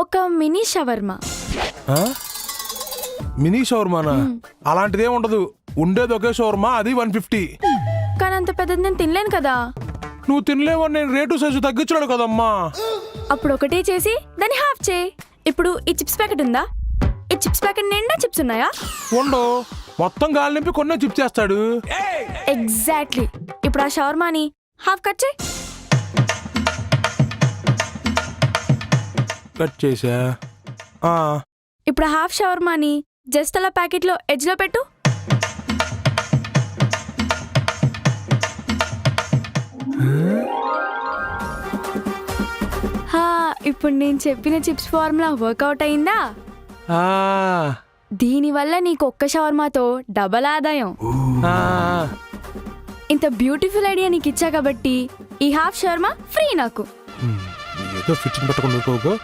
ఒక mini shawarma. Mini షవర్మానా? అలాంటిదే ఉండదు, ఉండేది ఒకే షవర్మా, అది 150. కానీ అంత పెద్దది నేను తినలేను కదా. నువ్వు తినలేవని నేను రేటు సైజు తగ్గించాడు కదమ్మా. అప్పుడు ఒకటే చేసి దాన్ని హాఫ్ చేయి. ఇప్పుడు ఈ చిప్స్ ప్యాకెట్ ఉందా, ఈ చిప్స్ ప్యాకెట్ నిండా చిప్స్ ఉన్నాయా? ఉండో, మొత్తం గాలి నింపి కొన్నే చిప్స్ చేస్తాడు. ఎగ్జాక్ట్లీ. ఇప్పుడు ఆ షవర్మాని హాఫ్ కట్ చేయి. కట్ చేసా. ఇప్పుడు హాఫ్ షవర్మాని జస్ట్ అలా ప్యాకెట్లో ఎడ్జ్లో పెట్టు. ఇప్పుడు నేను చెప్పిన చిప్స్ ఫార్ములా వర్కౌట్ అయిందా? దీనివల్ల నీకు ఒక్క షవర్మాతో డబల్ ఆదాయం. ఇంత బ్యూటిఫుల్ ఐడియా నీకు ఇచ్చా కాబట్టి ఈ హాఫ్ షవర్మా ఫ్రీ నాకు. ఏదో ఫిట్టింగ్ పట్టుకుని